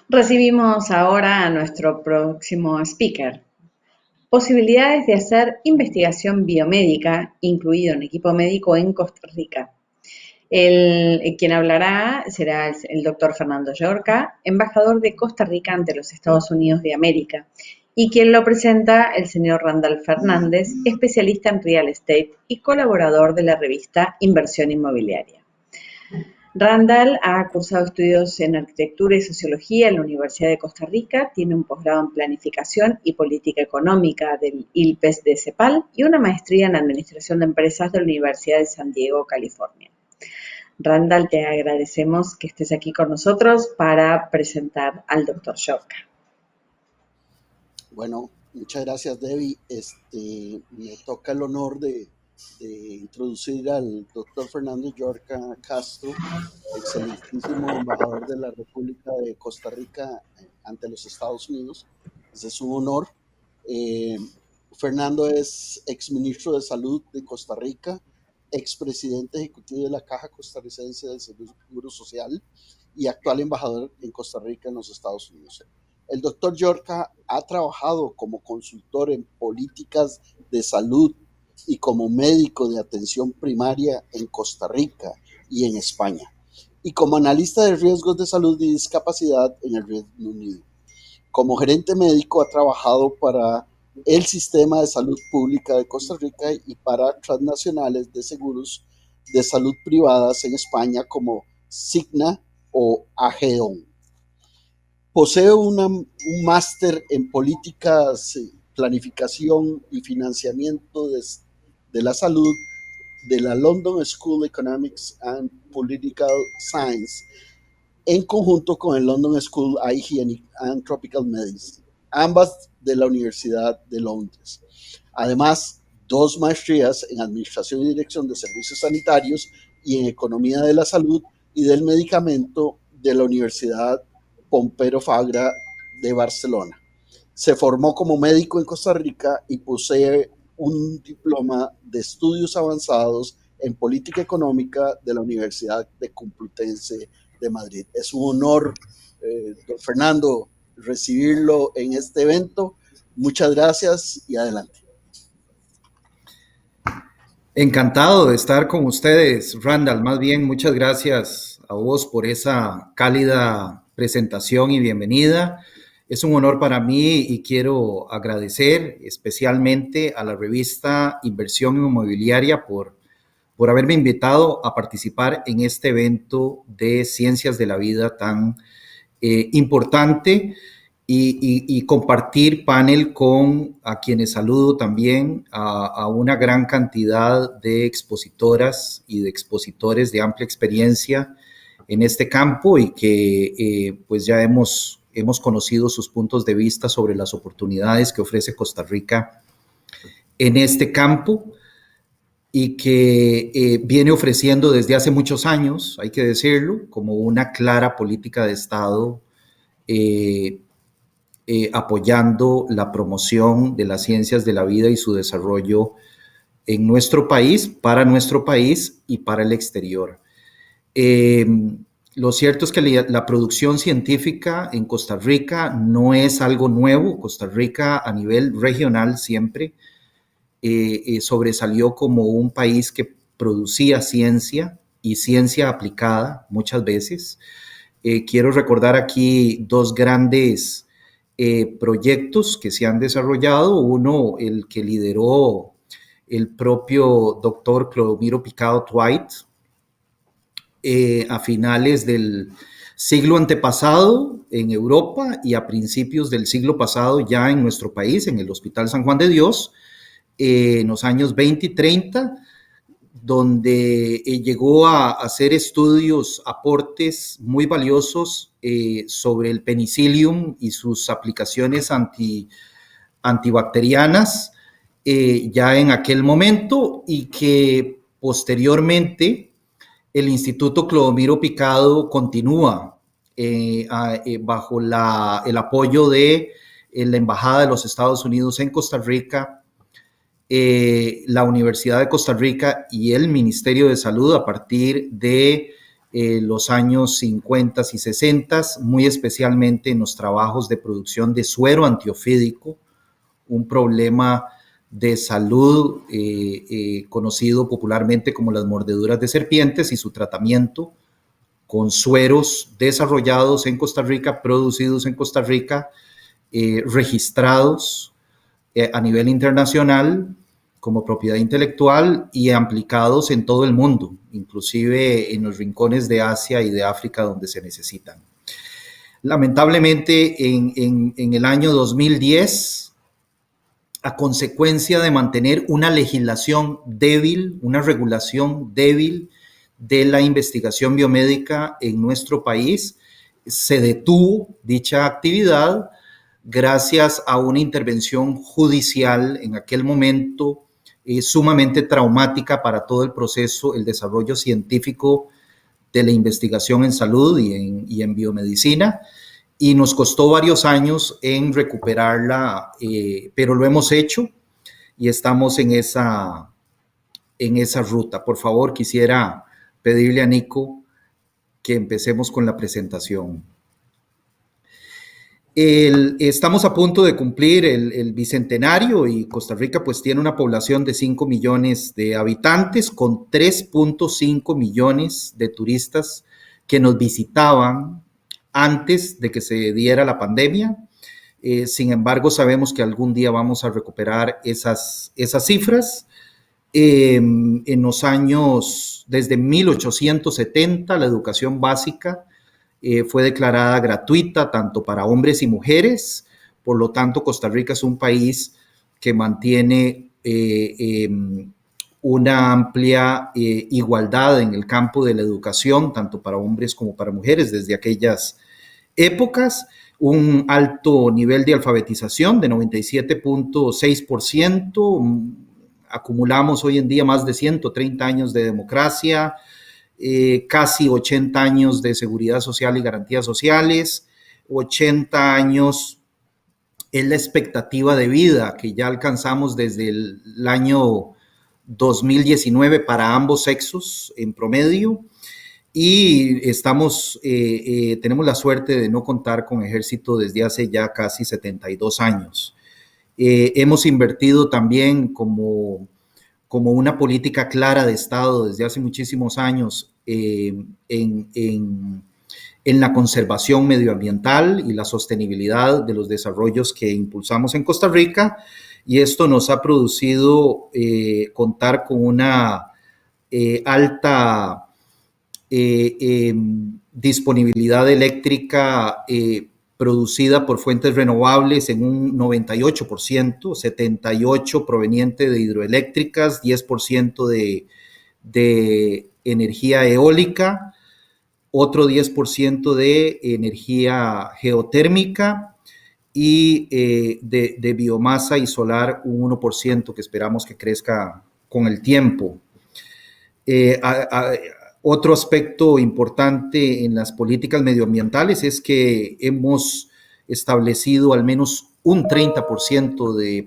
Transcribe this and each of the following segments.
Recibimos ahora a nuestro próximo speaker. Posibilidades de hacer investigación biomédica, incluido un equipo médico en Costa Rica. Quien hablará será el doctor Fernando Llorca, embajador de Costa Rica ante los Estados Unidos de América, y quien lo presenta el señor Randall Fernández, especialista en real estate y colaborador de la revista Inversión Inmobiliaria. Randall ha cursado estudios en arquitectura y sociología en la Universidad de Costa Rica, tiene un posgrado en planificación y política económica del ILPES de CEPAL y una maestría en administración de empresas de la Universidad de San Diego, California. Randall, te agradecemos que estés aquí con nosotros para presentar al doctor Llorca. Bueno, muchas gracias, Debbie. Me toca el honor de introducir al doctor Fernando Llorca Castro, excelentísimo embajador de la República de Costa Rica ante los Estados Unidos. Ese es un honor. Fernando es exministro de Salud de Costa Rica, expresidente ejecutivo de la Caja Costarricense del Seguro Social y actual embajador en Costa Rica en los Estados Unidos. El doctor Llorca ha trabajado como consultor en políticas de salud y como médico de atención primaria en Costa Rica y en España, y como analista de riesgos de salud y discapacidad en el Reino Unido. Como gerente médico ha trabajado para el Sistema de Salud Pública de Costa Rica y para transnacionales de seguros de salud privadas en España como Cigna o Ageon. Posee un máster en políticas, planificación y financiamiento de la salud de la London School of Economics and Political Science en conjunto con el London School of Hygienic and Tropical Medicine, ambas de la Universidad de Londres. Además, 2 maestrías en Administración y Dirección de Servicios Sanitarios y en Economía de la Salud y del Medicamento de la Universidad Pompeu Fabra de Barcelona. Se formó como médico en Costa Rica y posee un diploma de estudios avanzados en política económica de la Universidad de Complutense de Madrid. Es un honor, don Fernando, recibirlo en este evento. Muchas gracias y adelante. Encantado de estar con ustedes, Randall. Más bien, muchas gracias a vos por esa cálida presentación y bienvenida. Es un honor para mí y quiero agradecer especialmente a la revista Inversión Inmobiliaria por haberme invitado a participar en este evento de ciencias de la vida tan importante y compartir panel con a quienes saludo también, a una gran cantidad de expositoras y de expositores de amplia experiencia en este campo y que pues ya hemos conocido sus puntos de vista sobre las oportunidades que ofrece Costa Rica en este campo y que viene ofreciendo desde hace muchos años, hay que decirlo, como una clara política de Estado apoyando la promoción de las ciencias de la vida y su desarrollo en nuestro país, para nuestro país y para el exterior. Lo cierto es que la producción científica en Costa Rica no es algo nuevo. Costa Rica a nivel regional siempre sobresalió como un país que producía ciencia y ciencia aplicada muchas veces. Quiero recordar aquí 2 grandes proyectos que se han desarrollado. Uno, el que lideró el propio doctor Clodomiro Picado Dwight, a finales del siglo antepasado en Europa y a principios del siglo pasado ya en nuestro país, en el Hospital San Juan de Dios, en los años 20 y 30, donde llegó a hacer estudios, aportes muy valiosos sobre el penicillium y sus aplicaciones antibacterianas ya en aquel momento, y que posteriormente el Instituto Clodomiro Picado continúa bajo el apoyo de la Embajada de los Estados Unidos en Costa Rica, la Universidad de Costa Rica y el Ministerio de Salud a partir de los años 50 y 60, muy especialmente en los trabajos de producción de suero antiofídico, un problema de salud conocido popularmente como las mordeduras de serpientes, y su tratamiento con sueros desarrollados en Costa Rica, producidos en Costa Rica, registrados a nivel internacional como propiedad intelectual y aplicados en todo el mundo, inclusive en los rincones de Asia y de África donde se necesitan. Lamentablemente, en el año 2010, a consecuencia de mantener una legislación débil, una regulación débil de la investigación biomédica en nuestro país, se detuvo dicha actividad gracias a una intervención judicial en aquel momento sumamente traumática para todo el proceso, el desarrollo científico de la investigación en salud y en biomedicina, y nos costó varios años en recuperarla, pero lo hemos hecho y estamos en esa ruta. Por favor, quisiera pedirle a Nico que empecemos con la presentación. Estamos a punto de cumplir el bicentenario y Costa Rica pues tiene una población de 5 millones de habitantes con 3.5 millones de turistas que nos visitaban antes de que se diera la pandemia. Sin embargo, sabemos que algún día vamos a recuperar esas cifras. En los años, desde 1870, la educación básica fue declarada gratuita tanto para hombres y mujeres. Por lo tanto, Costa Rica es un país que mantiene una amplia igualdad en el campo de la educación, tanto para hombres como para mujeres, desde aquellas épocas. Un alto nivel de alfabetización de 97.6%. Acumulamos hoy en día más de 130 años de democracia, casi 80 años de seguridad social y garantías sociales, 80 años es la expectativa de vida que ya alcanzamos desde el año 2019 para ambos sexos en promedio, y tenemos la suerte de no contar con ejército desde hace ya casi 72 años. Hemos invertido también como una política clara de Estado desde hace muchísimos años en la conservación medioambiental y la sostenibilidad de los desarrollos que impulsamos en Costa Rica, y esto nos ha producido contar con una alta disponibilidad eléctrica producida por fuentes renovables en un 98%, 78% proveniente de hidroeléctricas, 10% de energía eólica, otro 10% de energía geotérmica y de biomasa y solar un 1% que esperamos que crezca con el tiempo. Otro aspecto importante en las políticas medioambientales es que hemos establecido al menos un 30% de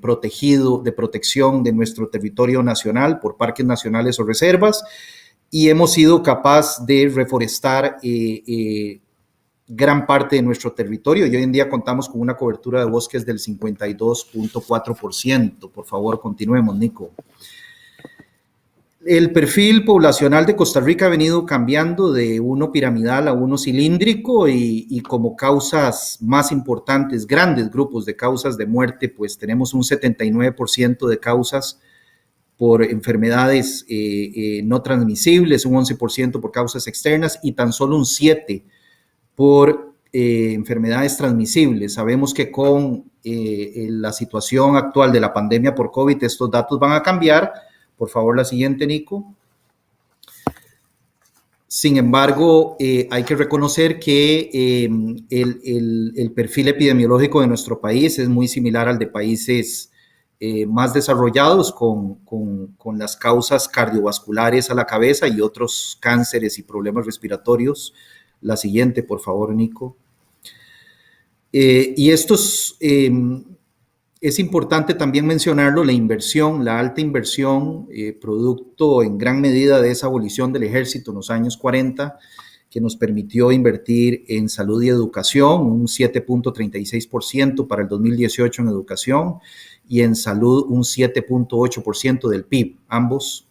protección de nuestro territorio nacional por parques nacionales o reservas, y hemos sido capaces de reforestar gran parte de nuestro territorio, y hoy en día contamos con una cobertura de bosques del 52.4%. Por favor, continuemos, Nico. El perfil poblacional de Costa Rica ha venido cambiando de uno piramidal a uno cilíndrico, y como causas más importantes, grandes grupos de causas de muerte, pues tenemos un 79% de causas por enfermedades no transmisibles, un 11% por causas externas y tan solo un 7% por enfermedades transmisibles. Sabemos que con la situación actual de la pandemia por COVID estos datos van a cambiar. Por favor, la siguiente, Nico. Sin embargo, hay que reconocer que el perfil epidemiológico de nuestro país es muy similar al de países más desarrollados, con las causas cardiovasculares a la cabeza y otros cánceres y problemas respiratorios. La siguiente, por favor, Nico. Y estos Es importante también mencionarlo, la inversión, la alta inversión, producto en gran medida de esa abolición del ejército en los años 40, que nos permitió invertir en salud y educación, un 7.36% para el 2018 en educación, y en salud un 7.8% del PIB, ambos.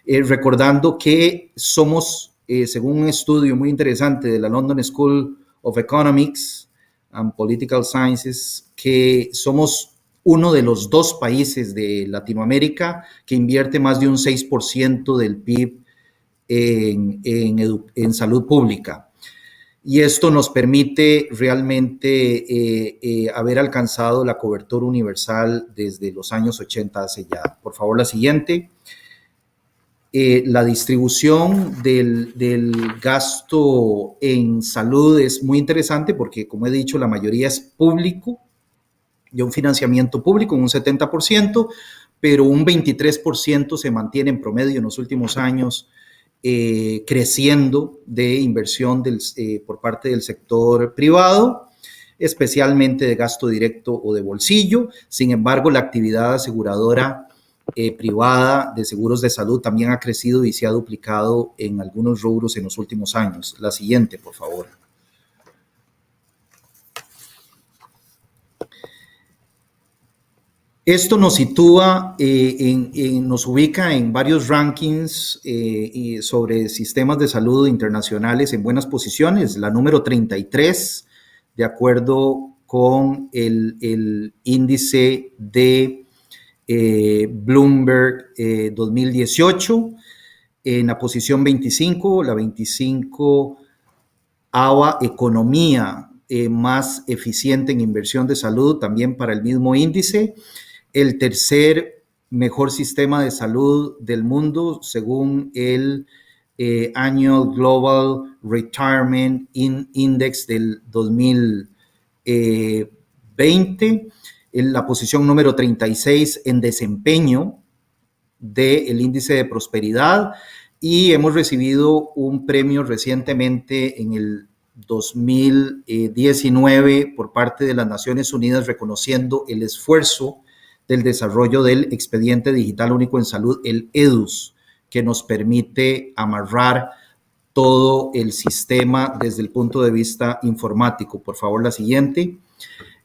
Recordando que somos, según un estudio muy interesante de la London School of Economics and Political Sciences, que somos uno de los 2 países de Latinoamérica que invierte más de un 6% del PIB en salud pública. Y esto nos permite realmente haber alcanzado la cobertura universal desde los años 80 hacia ya. Por favor, la siguiente. La distribución del gasto en salud es muy interesante porque, como he dicho, la mayoría es público, de un financiamiento público, un 70%, pero un 23% se mantiene en promedio en los últimos años, creciendo de inversión por parte del sector privado, especialmente de gasto directo o de bolsillo. Sin embargo, la actividad aseguradora privada de seguros de salud también ha crecido y se ha duplicado en algunos rubros en los últimos años. La siguiente, por favor. Esto nos sitúa, nos ubica en varios rankings sobre sistemas de salud internacionales en buenas posiciones. La número 33, de acuerdo con el índice de Bloomberg 2018. En la posición 25, la 25ª economía más eficiente en inversión de salud, también para el mismo índice. El tercer mejor sistema de salud del mundo, según el Annual Global Retirement Index del 2020. En la posición número 36 en desempeño del índice de prosperidad, y hemos recibido un premio recientemente en el 2019 por parte de las Naciones Unidas reconociendo el esfuerzo del desarrollo del expediente digital único en salud, el EDUS, que nos permite amarrar todo el sistema desde el punto de vista informático. Por favor, la siguiente.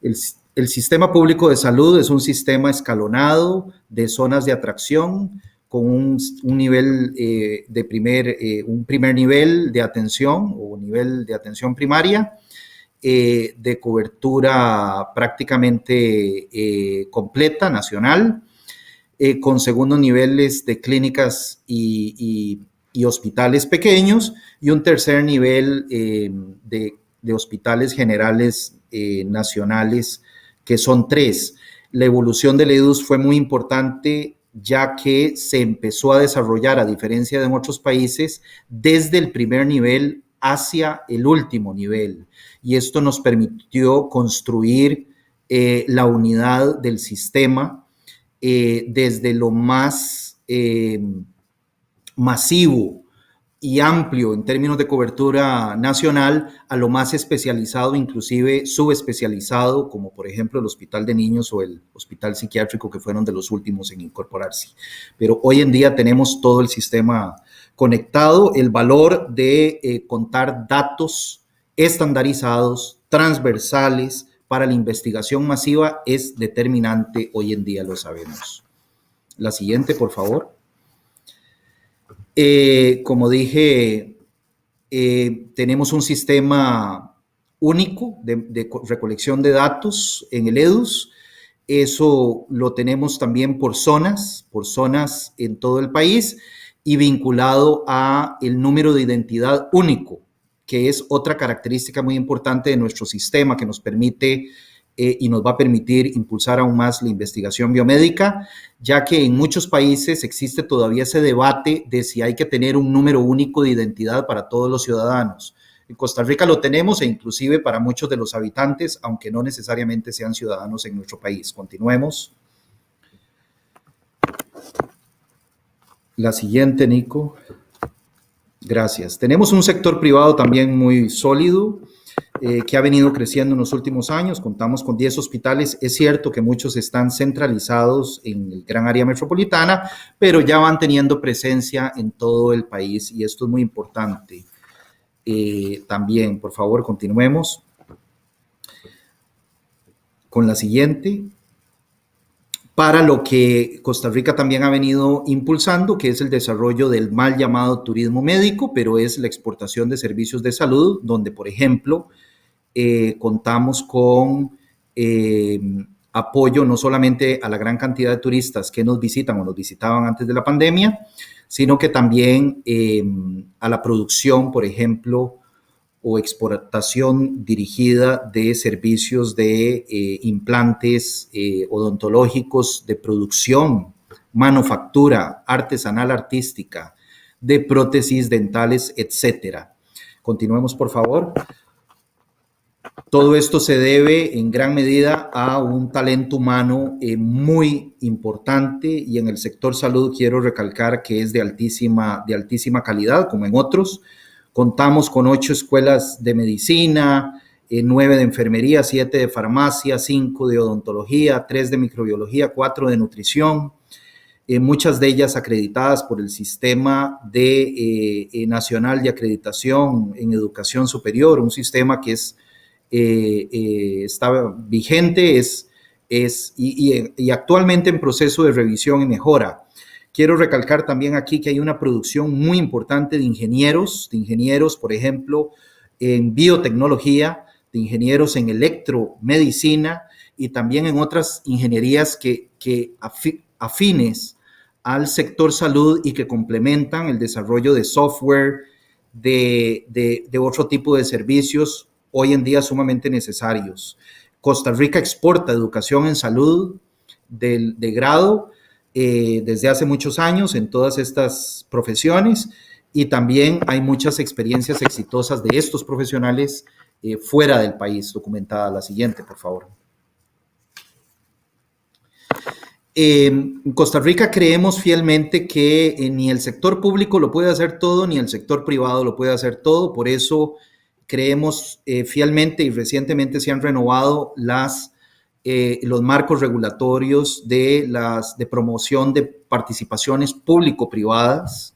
El sistema público de salud es un sistema escalonado de zonas de atracción con un nivel un primer nivel de atención o nivel de atención primaria, de cobertura prácticamente completa, nacional, con segundos niveles de clínicas y hospitales pequeños, y un tercer nivel de hospitales generales nacionales, que son 3. La evolución del EDUS fue muy importante, ya que se empezó a desarrollar, a diferencia de en otros países, desde el primer nivel hacia el último nivel. Y esto nos permitió construir la unidad del sistema desde lo más masivo y amplio en términos de cobertura nacional a lo más especializado, inclusive subespecializado, como por ejemplo el Hospital de Niños o el Hospital Psiquiátrico, que fueron de los últimos en incorporarse. Pero hoy en día tenemos todo el sistema conectado. El valor de contar datos estandarizados, transversales para la investigación masiva es determinante hoy en día, lo sabemos. La siguiente, por favor. Como dije, tenemos un sistema único de recolección de datos en el EDUS. Eso lo tenemos también por zonas en todo el país, y vinculado a el número de identidad único, que es otra característica muy importante de nuestro sistema que nos permite y nos va a permitir impulsar aún más la investigación biomédica, ya que en muchos países existe todavía ese debate de si hay que tener un número único de identidad para todos los ciudadanos. En Costa Rica lo tenemos, e inclusive para muchos de los habitantes, aunque no necesariamente sean ciudadanos en nuestro país. Continuemos. La siguiente, Nico. Gracias. Tenemos un sector privado también muy sólido. que ha venido creciendo en los últimos años. Contamos con 10 hospitales. Es cierto que muchos están centralizados en el gran área metropolitana, pero ya van teniendo presencia en todo el país y esto es muy importante. También, por favor, continuemos con la siguiente. Para lo que Costa Rica también ha venido impulsando, que es el desarrollo del mal llamado turismo médico, pero es la exportación de servicios de salud, donde, por ejemplo, contamos con apoyo no solamente a la gran cantidad de turistas que nos visitan o nos visitaban antes de la pandemia, sino que también a la producción, por ejemplo, o exportación dirigida de servicios de implantes odontológicos, de producción, manufactura, artesanal, artística, de prótesis dentales, etcétera. Continuemos, por favor. Todo esto se debe en gran medida a un talento humano muy importante y en el sector salud quiero recalcar que es de altísima calidad, como en otros. Contamos con 8 escuelas de medicina, 9 de enfermería, 7 de farmacia, 5 de odontología, 3 de microbiología, 4 de nutrición, muchas de ellas acreditadas por el Sistema Nacional de Acreditación en Educación Superior, un sistema que está vigente y actualmente en proceso de revisión y mejora. Quiero recalcar también aquí que hay una producción muy importante de ingenieros, por ejemplo, en biotecnología, de ingenieros en electromedicina y también en otras ingenierías que afines al sector salud y que complementan el desarrollo de software, de otro tipo de servicios hoy en día sumamente necesarios. Costa Rica exporta educación en salud de grado desde hace muchos años en todas estas profesiones y también hay muchas experiencias exitosas de estos profesionales fuera del país, documentada. La siguiente, por favor. En Costa Rica creemos fielmente que ni el sector público lo puede hacer todo, ni el sector privado lo puede hacer todo. Por eso creemos fielmente y recientemente se han renovado los marcos regulatorios de promoción de participaciones público-privadas.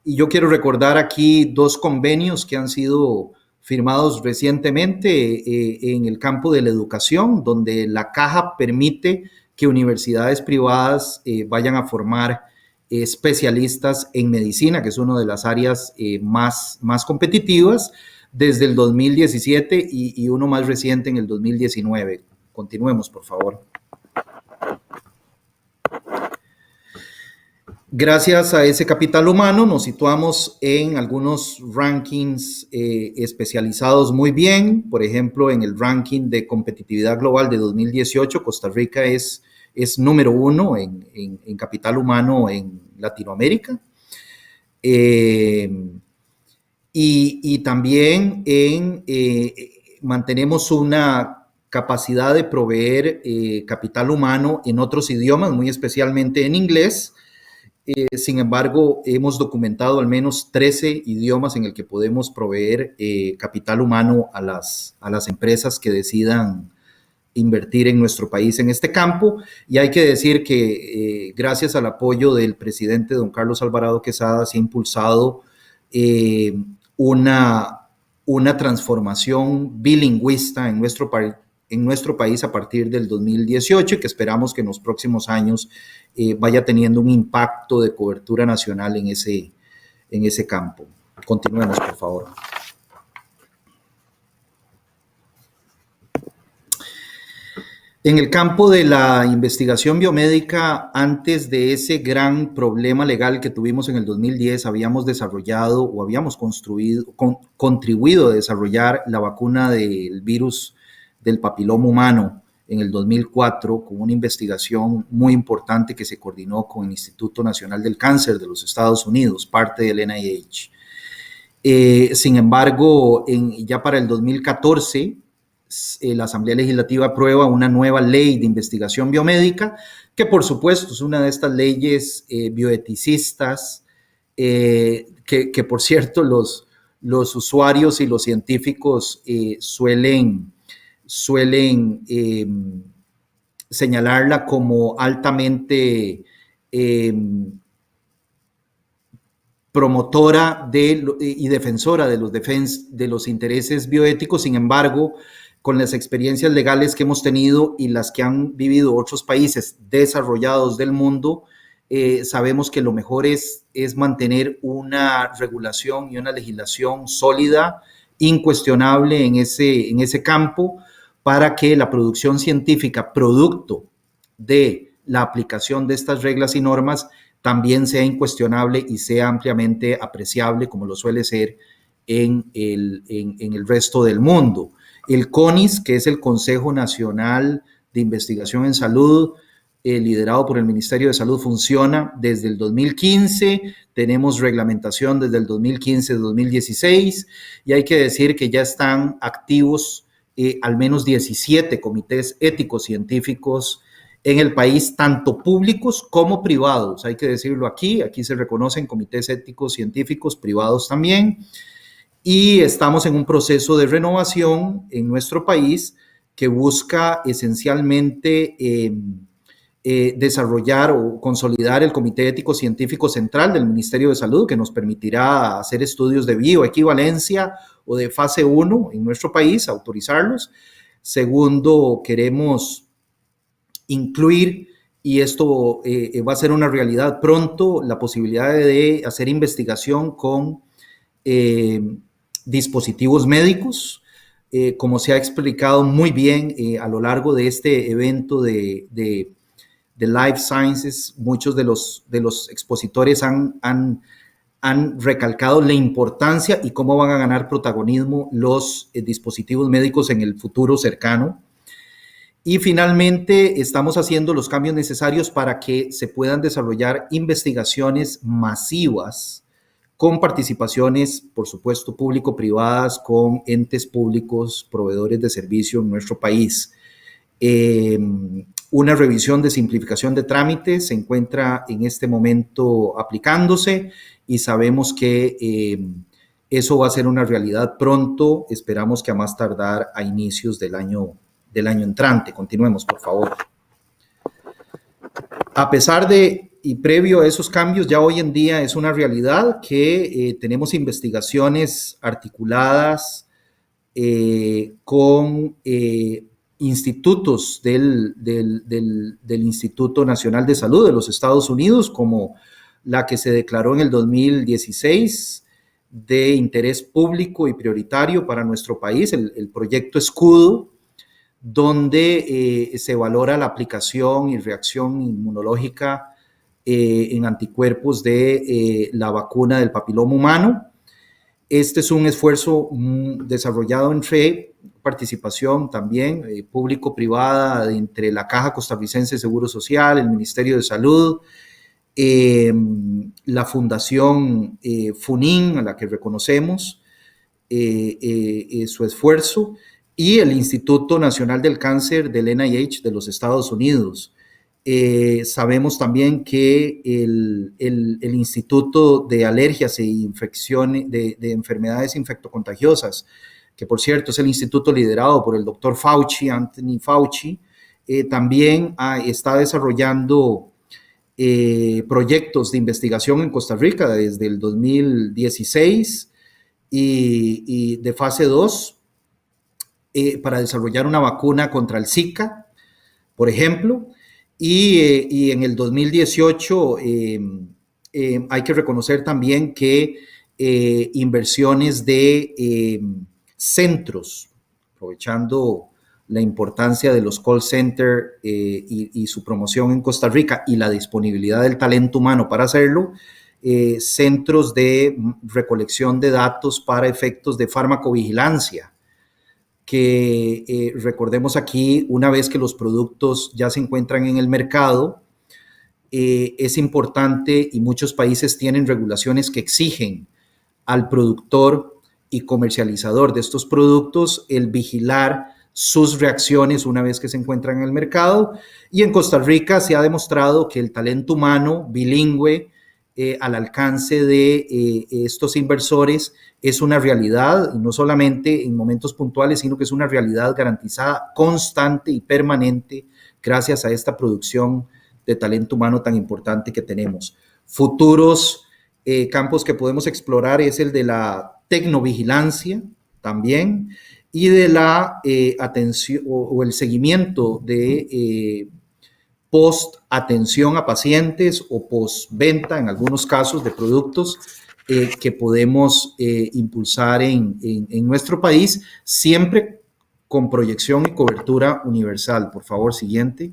Y yo quiero recordar aquí 2 convenios que han sido firmados recientemente en el campo de la educación, donde la Caja permite que universidades privadas vayan a formar especialistas en medicina, que es una de las áreas más competitivas, desde el 2017 y uno más reciente en el 2019. Continuemos, por favor. Gracias a ese capital humano nos situamos en algunos rankings especializados muy bien. Por ejemplo, en el ranking de competitividad global de 2018, Costa Rica es número 1 en capital humano en Latinoamérica. Y también mantenemos una capacidad de proveer capital humano en otros idiomas, muy especialmente en inglés. Sin embargo, hemos documentado al menos 13 idiomas en el que podemos proveer capital humano a las empresas que decidan invertir en nuestro país en este campo. Y hay que decir que gracias al apoyo del presidente don Carlos Alvarado Quesada se ha impulsado una transformación bilingüista en nuestro país a partir del 2018 y que esperamos que en los próximos años vaya teniendo un impacto de cobertura nacional en ese campo. Continuemos, por favor. En el campo de la investigación biomédica, antes de ese gran problema legal que tuvimos en el 2010, habíamos desarrollado o habíamos contribuido a desarrollar la vacuna del virus del papiloma humano en el 2004 con una investigación muy importante que se coordinó con el Instituto Nacional del Cáncer de los Estados Unidos, parte del NIH. Sin embargo, ya para el 2014, la Asamblea Legislativa aprueba una nueva ley de investigación biomédica, que por supuesto es una de estas leyes bioeticistas, que por cierto los usuarios y los científicos suelen señalarla como altamente promotora y defensora de los intereses bioéticos. Sin embargo, con las experiencias legales que hemos tenido y las que han vivido otros países desarrollados del mundo, sabemos que lo mejor es mantener una regulación y una legislación sólida, incuestionable en ese campo, para que la producción científica, producto de la aplicación de estas reglas y normas, también sea incuestionable y sea ampliamente apreciable, como lo suele ser en el resto del mundo. El CONIS, que es el Consejo Nacional de Investigación en Salud, liderado por el Ministerio de Salud, funciona desde el 2015, tenemos reglamentación desde el 2015-2016, y hay que decir que ya están activos al menos 17 comités éticos científicos en el país, tanto públicos como privados. Hay que decirlo aquí se reconocen comités éticos científicos privados también, y estamos en un proceso de renovación en nuestro país que busca esencialmente desarrollar o consolidar el Comité Ético Científico Central del Ministerio de Salud, que nos permitirá hacer estudios de bioequivalencia o de fase 1 en nuestro país, autorizarlos. Segundo, queremos incluir, y esto va a ser una realidad pronto, la posibilidad de hacer investigación con dispositivos médicos, como se ha explicado muy bien a lo largo de este evento de Life Sciences. Muchos de los expositores han recalcado la importancia y cómo van a ganar protagonismo los dispositivos médicos en el futuro cercano. Y finalmente, estamos haciendo los cambios necesarios para que se puedan desarrollar investigaciones masivas con participaciones, por supuesto, público-privadas, con entes públicos, proveedores de servicio en nuestro país. Una revisión de simplificación de trámites se encuentra en este momento aplicándose, y sabemos que eso va a ser una realidad pronto. Esperamos que a más tardar a inicios del año entrante. Continuemos, por favor. A pesar de y previo a esos cambios, ya hoy en día es una realidad que tenemos investigaciones articuladas con institutos del Instituto Nacional de Salud de los Estados Unidos, como la que se declaró en el 2016 de interés público y prioritario para nuestro país, el proyecto Escudo, donde se valora la aplicación y reacción inmunológica en anticuerpos de la vacuna del papiloma humano. Este es un esfuerzo desarrollado entre participación también público-privada entre la Caja Costarricense de Seguro Social, el Ministerio de Salud, la Fundación FUNIN, a la que reconocemos su esfuerzo, y el Instituto Nacional del Cáncer del NIH de los Estados Unidos. Sabemos también que el Instituto de Alergias e Infecciones de Enfermedades Infectocontagiosas, que por cierto es el instituto liderado por el doctor Fauci, Anthony Fauci, también está desarrollando proyectos de investigación en Costa Rica desde el 2016 y de fase 2 para desarrollar una vacuna contra el Zika, por ejemplo. Y en el 2018 hay que reconocer también que inversiones de centros, aprovechando la importancia de los call centers y su promoción en Costa Rica y la disponibilidad del talento humano para hacerlo, centros de recolección de datos para efectos de farmacovigilancia, que recordemos aquí, una vez que los productos ya se encuentran en el mercado, es importante, y muchos países tienen regulaciones que exigen al productor y comercializador de estos productos el vigilar sus reacciones una vez que se encuentran en el mercado. Y en Costa Rica se ha demostrado que el talento humano bilingüe al alcance de estos inversores es una realidad, y no solamente en momentos puntuales, sino que es una realidad garantizada, constante y permanente, gracias a esta producción de talento humano tan importante que tenemos. Futuros campos que podemos explorar es el de la tecnovigilancia también, y de la atención o el seguimiento de post-atención a pacientes o post-venta, en algunos casos, de productos que podemos impulsar en nuestro país, siempre con proyección y cobertura universal. Por favor, siguiente.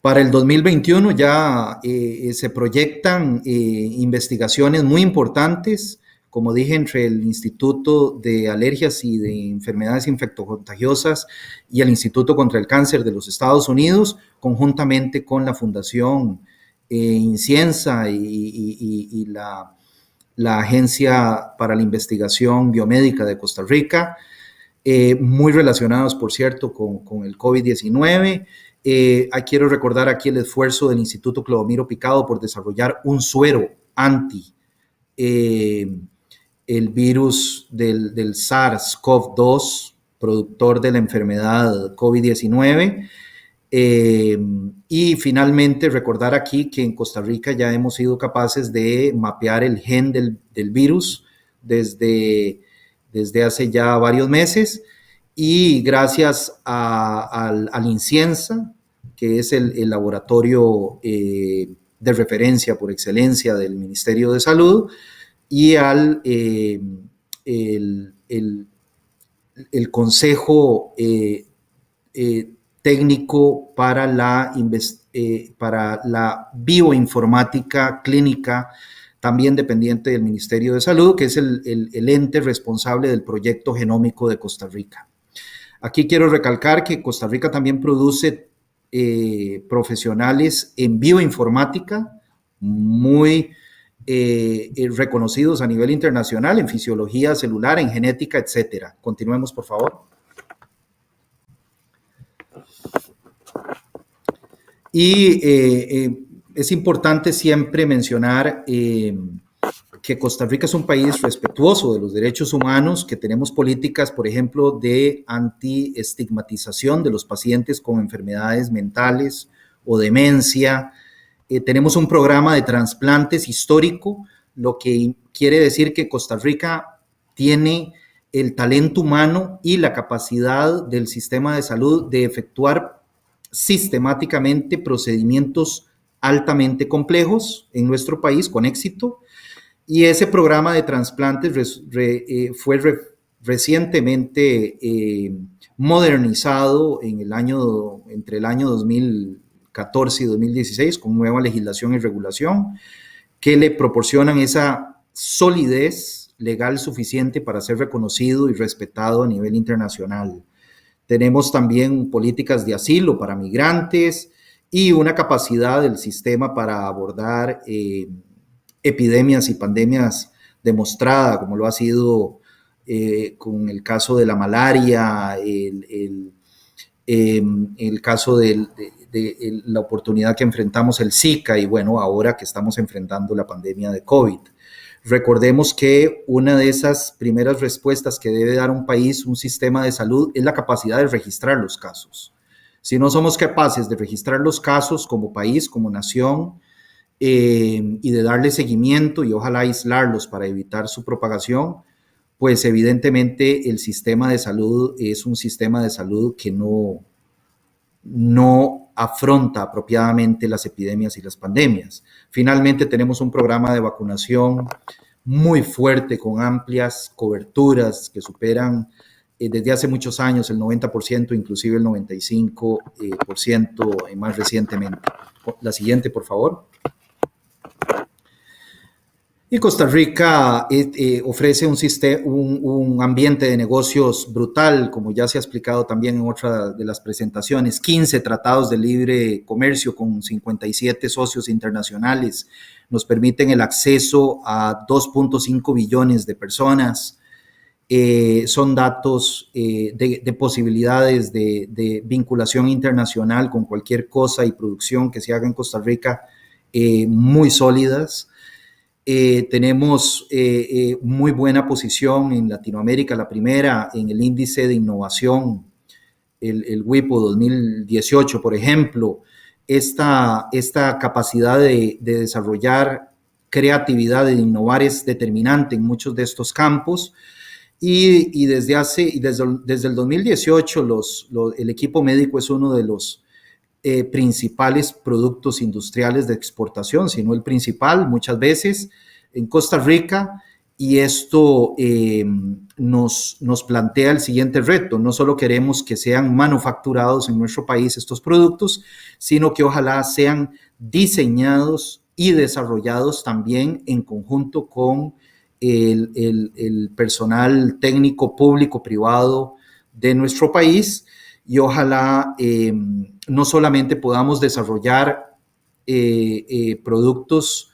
Para el 2021 ya se proyectan investigaciones muy importantes, como dije, entre el Instituto de Alergias y de Enfermedades Infectocontagiosas y el Instituto contra el Cáncer de los Estados Unidos, conjuntamente con la Fundación Inciensa y la Agencia para la Investigación Biomédica de Costa Rica, muy relacionados, por cierto, con el COVID-19. Quiero recordar aquí el esfuerzo del Instituto Clodomiro Picado por desarrollar un suero anti el virus del SARS-CoV-2, productor de la enfermedad COVID-19. Y finalmente recordar aquí que en Costa Rica ya hemos sido capaces de mapear el gen del virus desde hace ya varios meses, y gracias al Inciensa, que es el laboratorio de referencia por excelencia del Ministerio de Salud, y al el Consejo Técnico para la Bioinformática Clínica, también dependiente del Ministerio de Salud, que es el ente responsable del proyecto genómico de Costa Rica. Aquí quiero recalcar que Costa Rica también produce profesionales en bioinformática muy reconocidos a nivel internacional, en fisiología celular, en genética, etcétera. Continuemos, por favor. Y es importante siempre mencionar que Costa Rica es un país respetuoso de los derechos humanos, que tenemos políticas, por ejemplo, de anti-estigmatización de los pacientes con enfermedades mentales o demencia. Tenemos un programa de trasplantes histórico, lo que quiere decir que Costa Rica tiene el talento humano y la capacidad del sistema de salud de efectuar sistemáticamente procedimientos altamente complejos en nuestro país con éxito. Y ese programa de trasplantes fue recientemente modernizado entre el año 2014 y 2016 con nueva legislación y regulación que le proporcionan esa solidez legal suficiente para ser reconocido y respetado a nivel internacional. Tenemos también políticas de asilo para migrantes y una capacidad del sistema para abordar epidemias y pandemias demostrada, como lo ha sido con el caso de la malaria, el caso de la oportunidad que enfrentamos el Zika, y bueno, ahora que estamos enfrentando la pandemia de COVID. Recordemos que una de esas primeras respuestas que debe dar un país, un sistema de salud, es la capacidad de registrar los casos. Si no somos capaces de registrar los casos como país, como nación, y de darle seguimiento y ojalá aislarlos para evitar su propagación, pues evidentemente el sistema de salud es un sistema de salud que no afronta apropiadamente las epidemias y las pandemias. Finalmente tenemos un programa de vacunación muy fuerte con amplias coberturas que superan desde hace muchos años el 90%, inclusive el 95% más recientemente. La siguiente, por favor. Y Costa Rica ofrece un ambiente de negocios brutal, como ya se ha explicado también en otra de las presentaciones, 15 tratados de libre comercio con 57 socios internacionales, nos permiten el acceso a 2.5 billones de personas. Son datos de posibilidades de vinculación internacional con cualquier cosa y producción que se haga en Costa Rica muy sólidas. Tenemos muy buena posición en Latinoamérica, la primera en el índice de innovación, el WIPO 2018, por ejemplo. Esta capacidad de desarrollar creatividad, de innovar, es determinante en muchos de estos campos. Y desde el 2018 el equipo médico es uno de los principales productos industriales de exportación, sino el principal muchas veces en Costa Rica. Y esto nos plantea el siguiente reto. No solo queremos que sean manufacturados en nuestro país estos productos, sino que ojalá sean diseñados y desarrollados también en conjunto con el personal técnico público privado de nuestro país. Y ojalá no solamente podamos desarrollar productos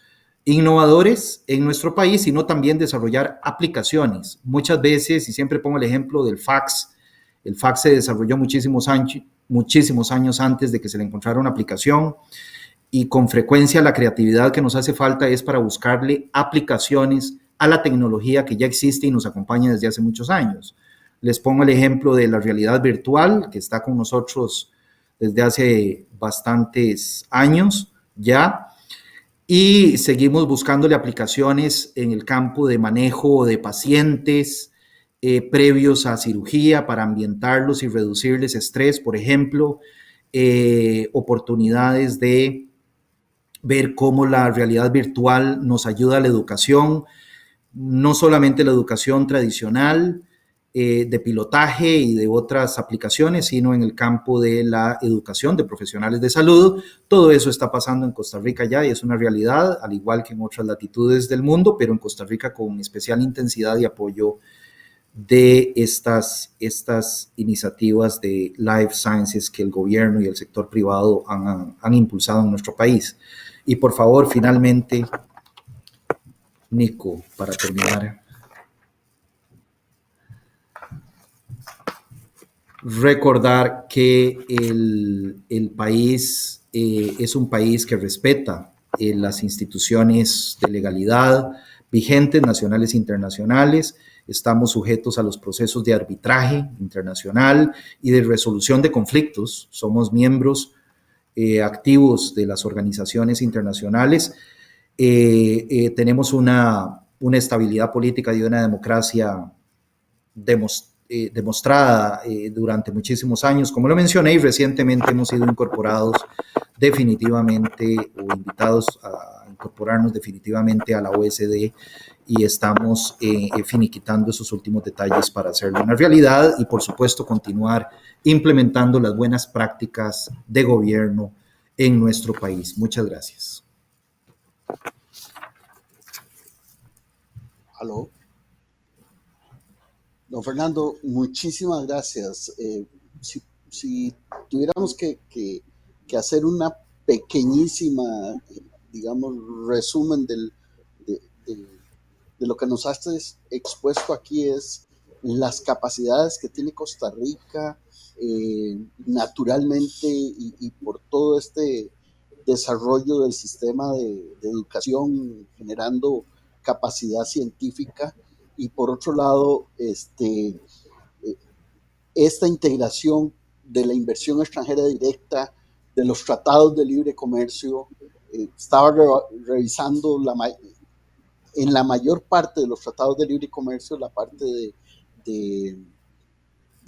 innovadores en nuestro país, sino también desarrollar aplicaciones. Muchas veces, y siempre pongo el ejemplo del fax, el fax se desarrolló muchísimos años antes de que se le encontrara una aplicación, y con frecuencia la creatividad que nos hace falta es para buscarle aplicaciones a la tecnología que ya existe y nos acompaña desde hace muchos años. Les pongo el ejemplo de la realidad virtual, que está con nosotros desde hace bastantes años ya, y seguimos buscándole aplicaciones en el campo de manejo de pacientes previos a cirugía para ambientarlos y reducirles estrés, por ejemplo, oportunidades de ver cómo la realidad virtual nos ayuda a la educación, no solamente la educación tradicional de pilotaje y de otras aplicaciones, sino en el campo de la educación de profesionales de salud. Todo eso está pasando en Costa Rica ya y es una realidad, al igual que en otras latitudes del mundo, pero en Costa Rica con especial intensidad y apoyo de estas iniciativas de life sciences que el gobierno y el sector privado han impulsado en nuestro país. Y por favor, finalmente, Nico, para terminar, recordar que el país es un país que respeta las instituciones de legalidad vigentes, nacionales e internacionales. Estamos sujetos a los procesos de arbitraje internacional y de resolución de conflictos. Somos miembros activos de las organizaciones internacionales. Tenemos una estabilidad política y una democracia demostrada durante muchísimos años. Como lo mencioné, y recientemente hemos sido incorporados definitivamente o invitados a incorporarnos definitivamente a la OSD, y estamos finiquitando esos últimos detalles para hacerlo una realidad y, por supuesto, continuar implementando las buenas prácticas de gobierno en nuestro país. Muchas gracias. Aló. Don Fernando, muchísimas gracias. Si tuviéramos que hacer una pequeñísima, digamos, resumen de, de lo que nos has expuesto aquí, es las capacidades que tiene Costa Rica naturalmente y por todo este desarrollo del sistema de educación generando capacidad científica, y por otro lado esta integración de la inversión extranjera directa, de los tratados de libre comercio. Estaba revisando en la mayor parte de los tratados de libre comercio, la parte de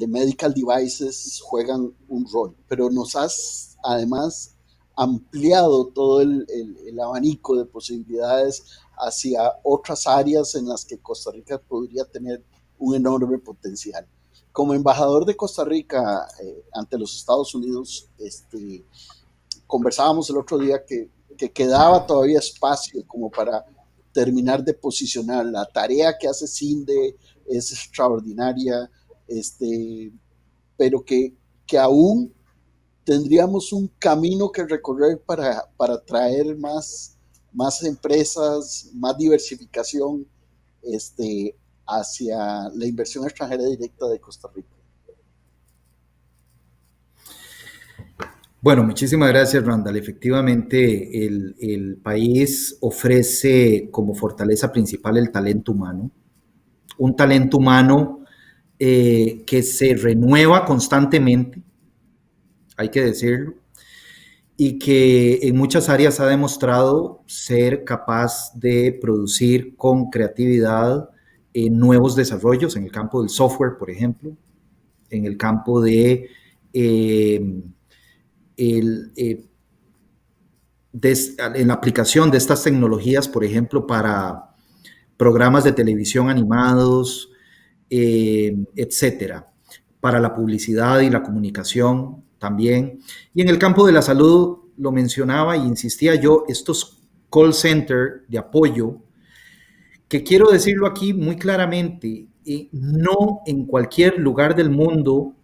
medical devices juegan un rol, pero nos has además ampliado todo el abanico de posibilidades hacia otras áreas en las que Costa Rica podría tener un enorme potencial. Como embajador de Costa Rica ante los Estados Unidos, conversábamos el otro día que quedaba todavía espacio como para terminar de posicionar. La tarea que hace CINDE es extraordinaria, pero que aún tendríamos un camino que recorrer para traer más empresas, más diversificación hacia la inversión extranjera directa de Costa Rica. Bueno, muchísimas gracias, Randall. Efectivamente, el país ofrece como fortaleza principal el talento humano, un talento humano que se renueva constantemente, hay que decirlo, y que en muchas áreas ha demostrado ser capaz de producir con creatividad nuevos desarrollos en el campo del software, por ejemplo, en el campo de en la aplicación de estas tecnologías, por ejemplo, para programas de televisión animados, etcétera, para la publicidad y la comunicación también. Y en el campo de la salud, lo mencionaba e insistía yo, estos call center de apoyo, que quiero decirlo aquí muy claramente, no en cualquier lugar del mundo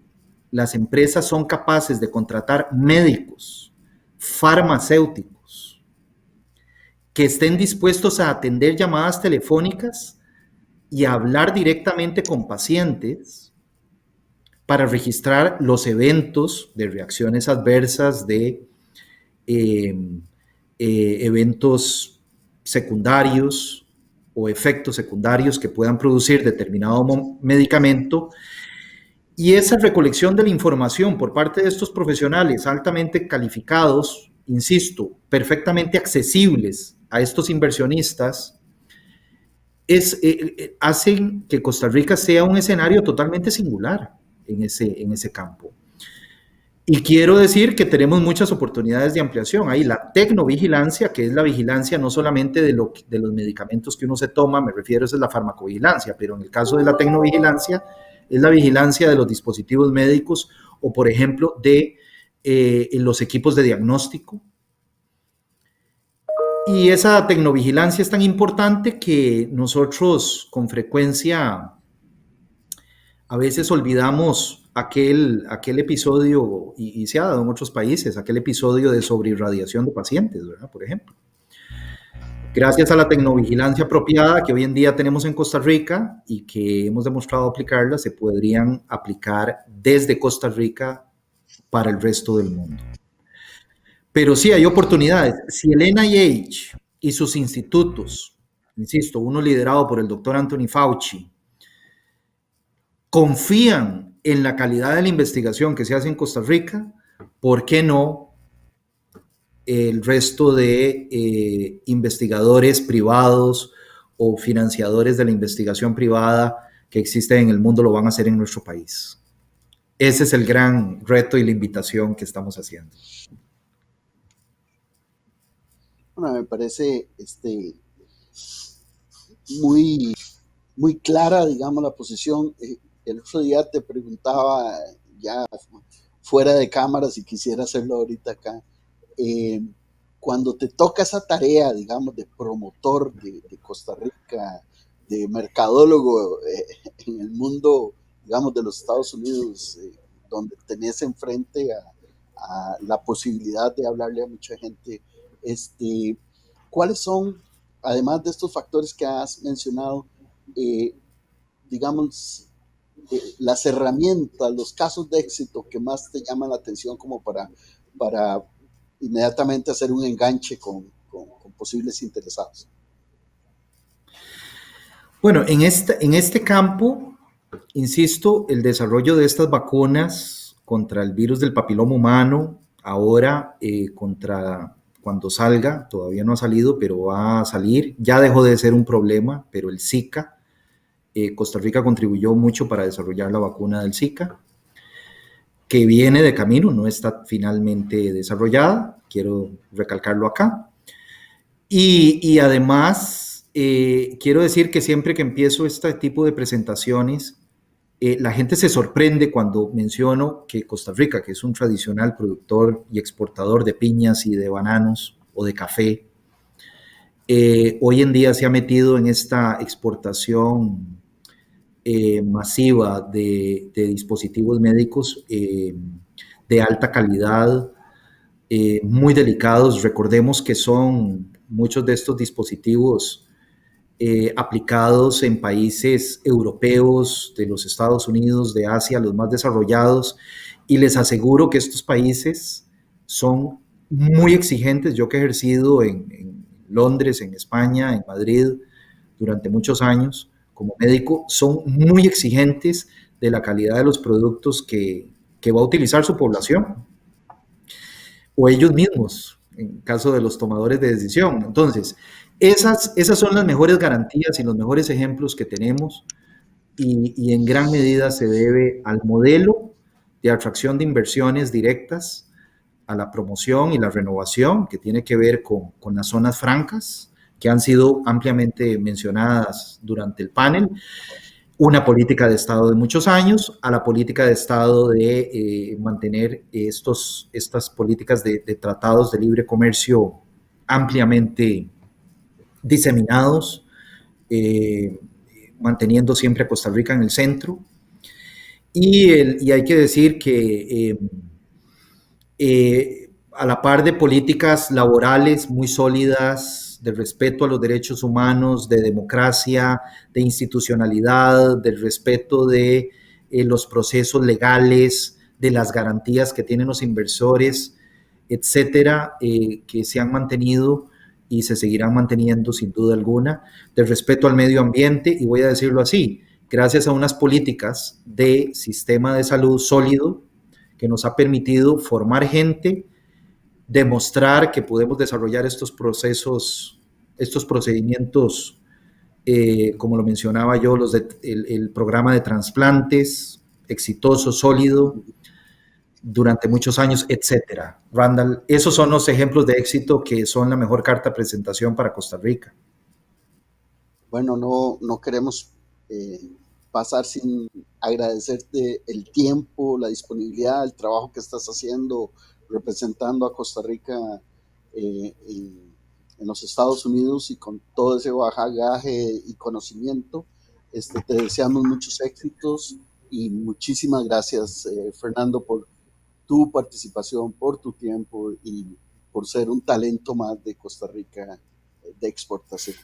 las empresas son capaces de contratar médicos, farmacéuticos, que estén dispuestos a atender llamadas telefónicas y a hablar directamente con pacientes para registrar los eventos de reacciones adversas, de eventos secundarios o efectos secundarios que puedan producir determinado medicamento. Y esa recolección de la información por parte de estos profesionales altamente calificados, insisto, perfectamente accesibles a estos inversionistas, hacen que Costa Rica sea un escenario totalmente singular en ese campo. Y quiero decir que tenemos muchas oportunidades de ampliación. Hay la tecnovigilancia, que es la vigilancia no solamente de los medicamentos que uno se toma, me refiero, esa es la farmacovigilancia, pero en el caso de la tecnovigilancia, es la vigilancia de los dispositivos médicos o, por ejemplo, de los equipos de diagnóstico. Y esa tecnovigilancia es tan importante que nosotros con frecuencia a veces olvidamos aquel episodio, y se ha dado en otros países, aquel episodio de sobreirradiación de pacientes, ¿verdad? Por ejemplo. Gracias a la tecnovigilancia apropiada que hoy en día tenemos en Costa Rica y que hemos demostrado aplicarla, se podrían aplicar desde Costa Rica para el resto del mundo. Pero sí hay oportunidades. Si el NIH y sus institutos, insisto, uno liderado por el doctor Anthony Fauci, confían en la calidad de la investigación que se hace en Costa Rica, ¿por qué no el resto de investigadores privados o financiadores de la investigación privada que existen en el mundo lo van a hacer en nuestro país? Ese es el gran reto y la invitación que estamos haciendo. Bueno, me parece muy, muy clara, digamos, la posición. El otro día te preguntaba, ya fuera de cámara, si quisiera hacerlo ahorita acá, cuando te toca esa tarea, digamos, de promotor de Costa Rica, de mercadólogo en el mundo, digamos, de los Estados Unidos, donde tenés enfrente a la posibilidad de hablarle a mucha gente, ¿cuáles son, además de estos factores que has mencionado, digamos, las herramientas, los casos de éxito que más te llaman la atención como para inmediatamente hacer un enganche con posibles interesados? Bueno, en este campo, insisto, el desarrollo de estas vacunas contra el virus del papiloma humano, ahora cuando salga, todavía no ha salido, pero va a salir, ya dejó de ser un problema, pero el Zika, Costa Rica contribuyó mucho para desarrollar la vacuna del Zika, que viene de camino, no está finalmente desarrollada, quiero recalcarlo acá. Y además, quiero decir que siempre que empiezo este tipo de presentaciones, la gente se sorprende cuando menciono que Costa Rica, que es un tradicional productor y exportador de piñas y de bananos o de café, hoy en día se ha metido en esta exportación masiva de dispositivos médicos de alta calidad, muy delicados. Recordemos que son muchos de estos dispositivos aplicados en países europeos, de los Estados Unidos, de Asia, los más desarrollados, y les aseguro que estos países son muy exigentes. Yo que he ejercido en Londres, en España, en Madrid, durante muchos años como médico, son muy exigentes de la calidad de los productos que va a utilizar su población o ellos mismos, en caso de los tomadores de decisión. Entonces, esas son las mejores garantías y los mejores ejemplos que tenemos y en gran medida se debe al modelo de atracción de inversiones directas, a la promoción y la renovación, que tiene que ver con las zonas francas, que han sido ampliamente mencionadas durante el panel, una política de Estado de muchos años, a la política de Estado de mantener estas políticas de tratados de libre comercio ampliamente diseminados, manteniendo siempre a Costa Rica en el centro. Y hay que decir que a la par de políticas laborales muy sólidas, de respeto a los derechos humanos, de democracia, de institucionalidad, del respeto de los procesos legales, de las garantías que tienen los inversores, etcétera, que se han mantenido y se seguirán manteniendo sin duda alguna, de respeto al medio ambiente, y voy a decirlo así, gracias a unas políticas de sistema de salud sólido que nos ha permitido formar gente, demostrar que podemos desarrollar estos procesos, estos procedimientos, como lo mencionaba yo, el programa de trasplantes, exitoso, sólido, durante muchos años, etcétera. Randall, esos son los ejemplos de éxito que son la mejor carta de presentación para Costa Rica. Bueno, no queremos pasar sin agradecerte el tiempo, la disponibilidad, el trabajo que estás haciendo representando a Costa Rica en los Estados Unidos y con todo ese bagaje y conocimiento. Te deseamos muchos éxitos y muchísimas gracias, Fernando, por tu participación, por tu tiempo y por ser un talento más de Costa Rica de exportación.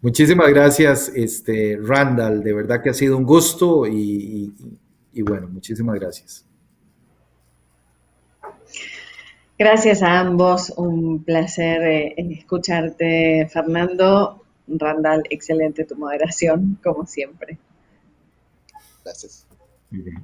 Muchísimas gracias, Randall. De verdad que ha sido un gusto y bueno, muchísimas gracias. Gracias a ambos, un placer escucharte, Fernando. Randall, excelente tu moderación, como siempre. Gracias. Muy bien.